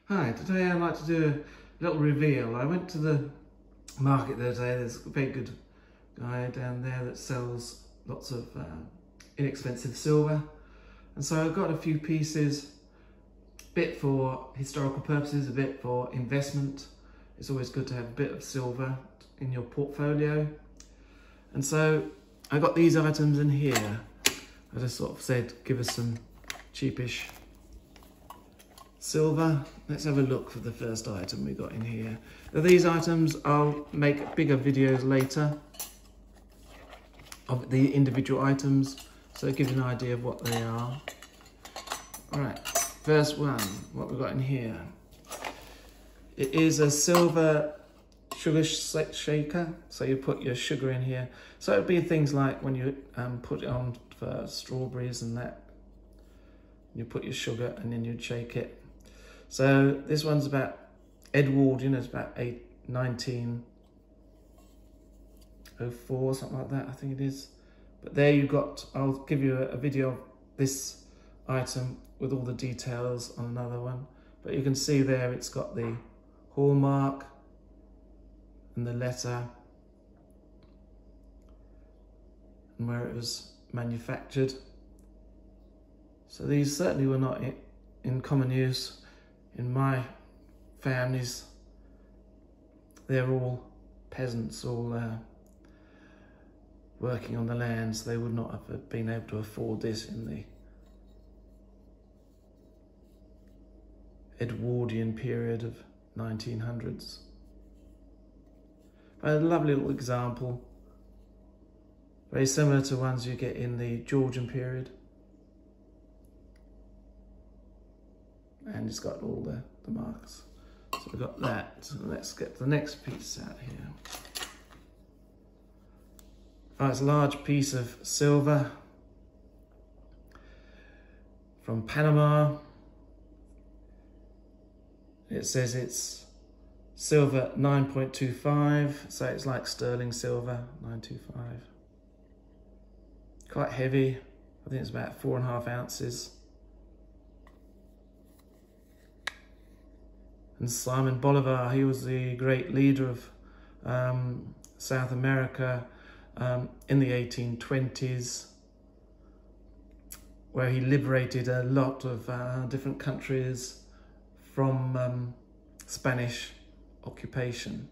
Hi, today I'd like to do a little reveal. I went to the market the other day. There's a very good guy down there that sells lots of inexpensive silver. And so I've got a few pieces, a bit for historical purposes, a bit for investment. It's always good to have a bit of silver in your portfolio. And so I got these items in here. I just sort of said, give us some cheapish silver. Let's have a look for the first item we got in here. Now, these items, I'll make bigger videos later of the individual items, so give you an idea of what they are. All right, first one, what we got in here. It is a silver sugar shaker, so you put your sugar in here. So it'd be things like when you put it on for strawberries and that, you put your sugar and then you'd shake it. So this one's about Edwardian, it's about 1904, something like that, I think it is. But there you got, I'll give you a video of this item with all the details on another one. But you can see there it's got the hallmark and the letter and where it was manufactured. So these certainly were not in common use in my families. They're all peasants, all working on the land, so they would not have been able to afford this in the Edwardian period of 1900s. But a lovely little example, very similar to ones you get in the Georgian period. And it's got all the marks. So we've got that. So let's get the next piece out here. Oh, it's a large piece of silver from Panama. It says it's silver 9.25, so it's like sterling silver, 925. Quite heavy. I think it's about 4.5 ounces. And Simon Bolivar, he was the great leader of South America in the 1820s, where he liberated a lot of different countries from Spanish occupation,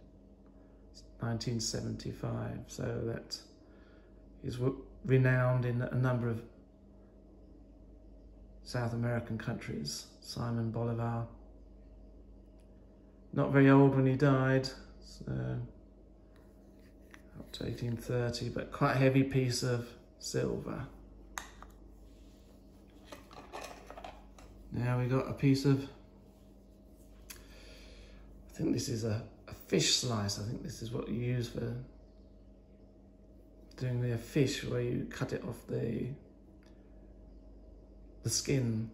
1975. So that he's renowned in a number of South American countries, Simon Bolivar. Not very old when he died, so up to 1830, but quite a heavy piece of silver. Now we got a piece of, I think this is a fish slice. I think this is what you use for doing the fish, where you cut it off the skin.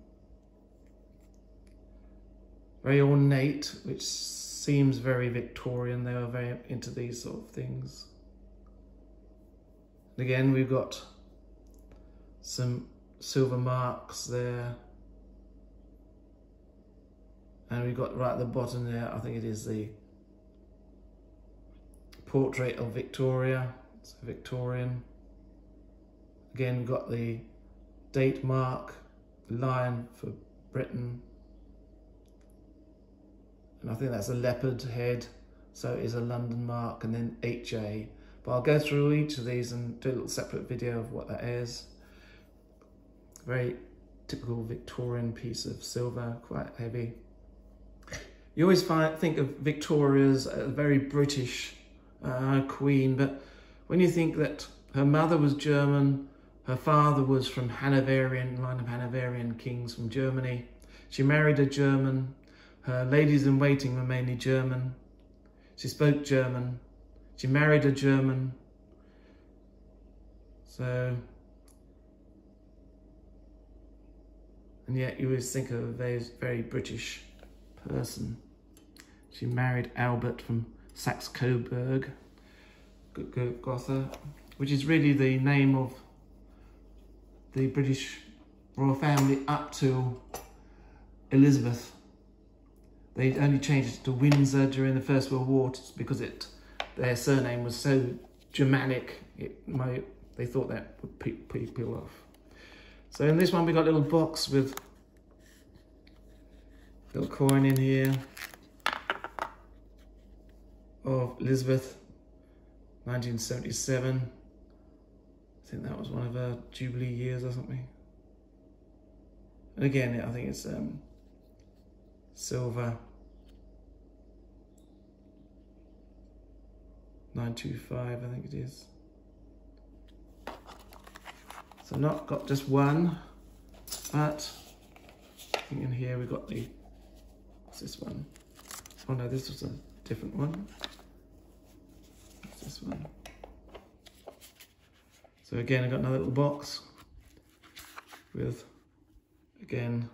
Very ornate, which seems very Victorian. They were very into these sort of things. And again, we've got some silver marks there. And we've got right at the bottom there, I think it is the portrait of Victoria. It's Victorian. Again, we've got the date mark, the lion for Britain. And I think that's a leopard head, so it is a London mark, and then HA. But I'll go through each of these and do a little separate video of what that is. Very typical Victorian piece of silver, quite heavy. You always think of Victoria as a very British queen, but when you think that her mother was German, her father was from Hanoverian, line of Hanoverian kings from Germany. She married a German. Her ladies-in-waiting were mainly German. She spoke German. She married a German. So, and yet you always think of a very British person. She married Albert from Saxe-Coburg, Gotha, which is really the name of the British royal family up to Elizabeth. They only changed it to Windsor during the First World War because their surname was so Germanic. They thought that would put people off. So in this one we got a little box with a little coin in here of Elizabeth, 1977. I think that was one of her Jubilee years or something. And again, I think it's silver, 925, I think it is. So not got just one, but I think in here we got what's this one? Oh no, this was a different one. What's this one? So again, I got another little box with, again,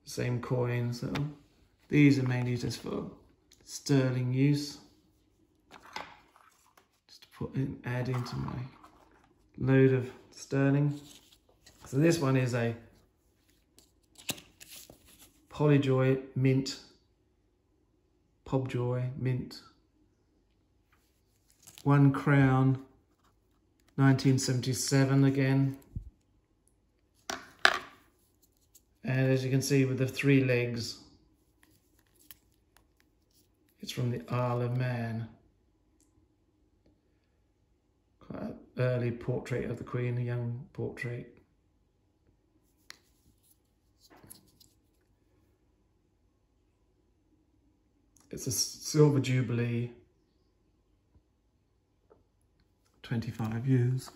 the same coin. So these are mainly just for sterling use. Just to add into my load of sterling. So this one is a Polyjoy mint, Pobjoy mint, £1 crown, 1977 again. And as you can see with the 3 legs, it's from the Isle of Man. Quite an early portrait of the Queen, a young portrait. It's a silver jubilee, 25 years.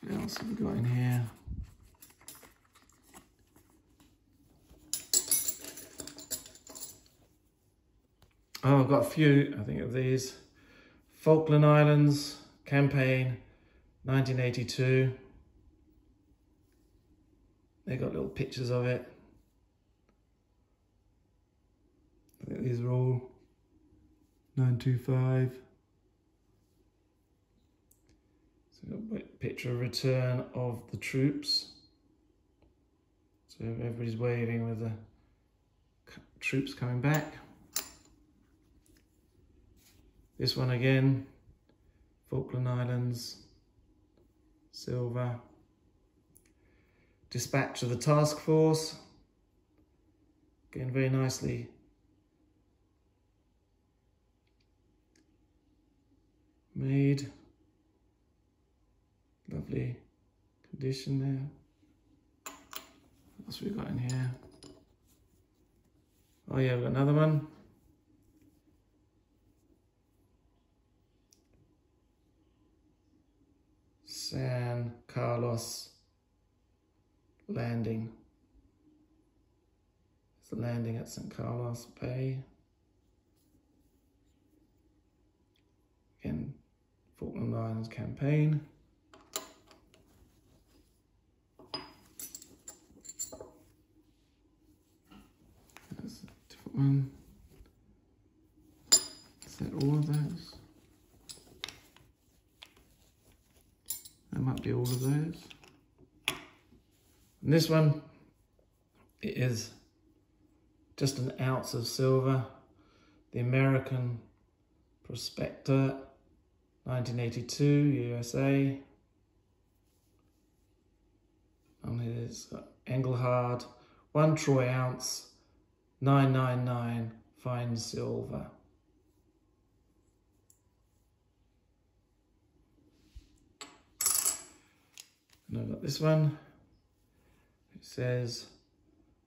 What else have we got in here? Oh, I've got a few, I think, of these. Falkland Islands campaign, 1982. They got little pictures of it. I think these are all 925. So we've got a picture of return of the troops. So everybody's waving with the troops coming back. This one again, Falkland Islands, silver. Dispatch of the task force, again very nicely made, lovely condition there. What else have we got in here? Oh yeah, we've got another one. San Carlos landing. It's the landing at St. Carlos Bay. Again, Falkland Islands campaign. That's a different one. Is that all of those? That might be all of those. And this one, it is just an ounce of silver. The American Prospector, 1982, USA. And it is Engelhard, 1 troy ounce, 999 fine silver. And I've got this one. It says,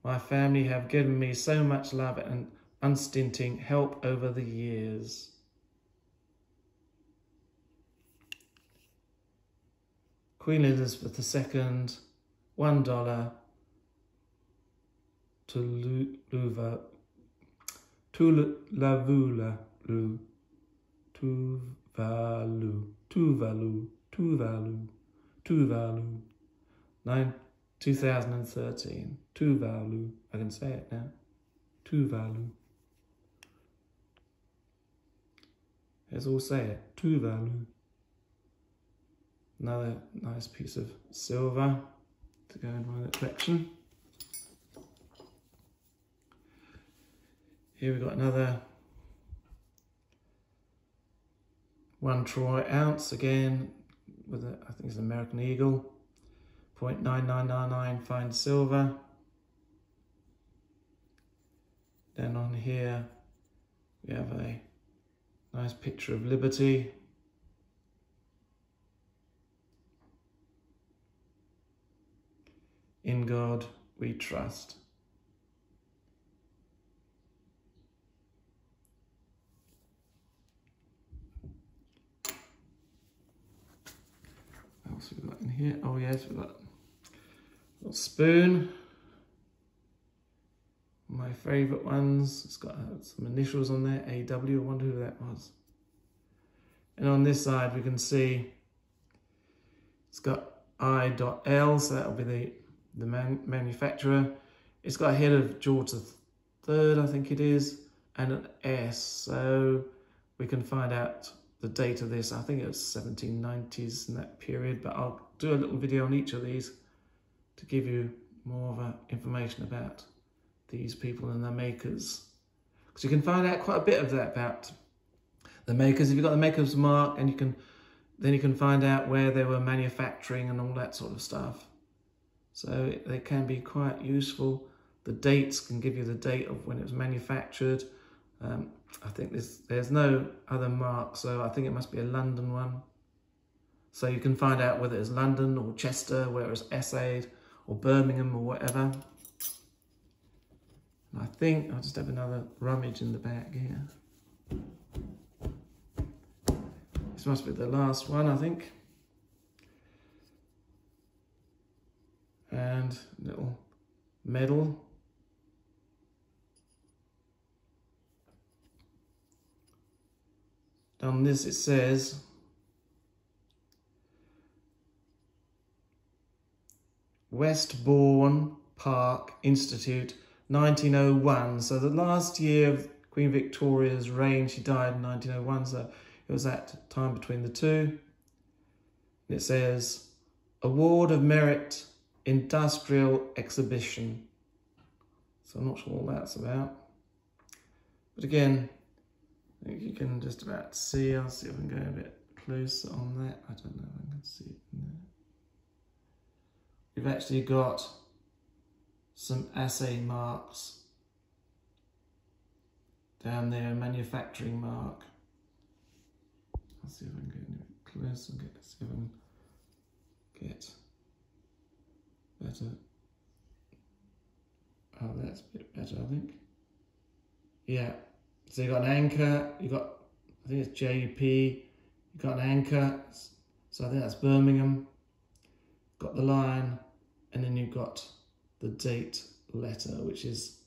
my family have given me so much love and unstinting help over the years. Queen Elizabeth II, $1 Tuvalu, 2013, Tuvalu, I can say it now, Tuvalu. Let's all say it, Tuvalu. Another nice piece of silver to go in my collection. Here we've got another 1 troy ounce, again with I think it's an American Eagle, 0.9999 fine silver. Then on here we have a nice picture of Liberty. In God we trust. What else have we got in here? Oh yes, we've got a little spoon. My favourite ones. It's got some initials on there, AW. I wonder who that was. And on this side we can see it's got I.L, so that'll be the manufacturer. It's got a head of George III, I think it is, and an S, so we can find out the date of this. I think it was 1790s in that period, but I'll do a little video on each of these to give you more of information about these people and their makers, because you can find out quite a bit of that about the makers. If you've got the maker's mark, and then you can find out where they were manufacturing and all that sort of stuff. So they can be quite useful. The dates can give you the date of when it was manufactured. I think there's no other mark, so I think it must be a London one. So you can find out whether it's London or Chester, where it was essayed, or Birmingham or whatever. And I think I'll just have another rummage in the back here. This must be the last one, I think. And little medal. On this it says Westbourne Park Institute, 1901. So the last year of Queen Victoria's reign, she died in 1901, so it was that time between the two. And it says Award of Merit Industrial Exhibition. So I'm not sure what that's about. But again, I think you can just about see. I'll see if I can go a bit closer on that. I don't know if I can see it in there. We've actually got some assay marks down there, a manufacturing mark. I'll see if I can get a bit closer and see if I can get better. Oh, that's a bit better, I think. Yeah. So you've got an anchor, you've got, I think it's JP, you've got an anchor, so I think that's Birmingham. Got the line, and then you've got the date letter, which is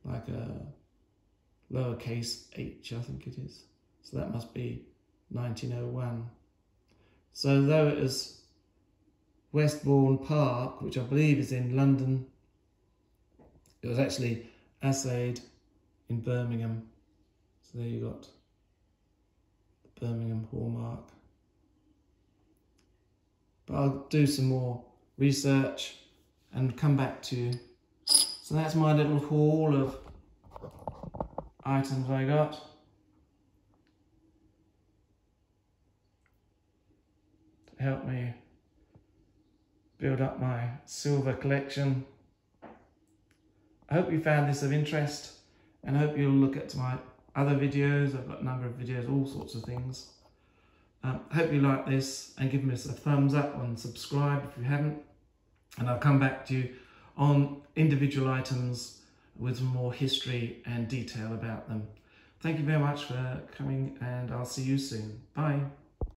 like a lowercase h, I think it is. So that must be 1901. So though it is Westbourne Park, which I believe is in London, it was actually assayed in Birmingham. So there you got the Birmingham hallmark. But I'll do some more research and come back to you. So that's my little haul of items I got. To help me build up my silver collection. I hope you found this of interest, and I hope you'll look at my other videos. I've got a number of videos, all sorts of things. I hope you like this, and give me a thumbs up and subscribe if you haven't. And I'll come back to you on individual items with more history and detail about them. Thank you very much for coming, and I'll see you soon. Bye.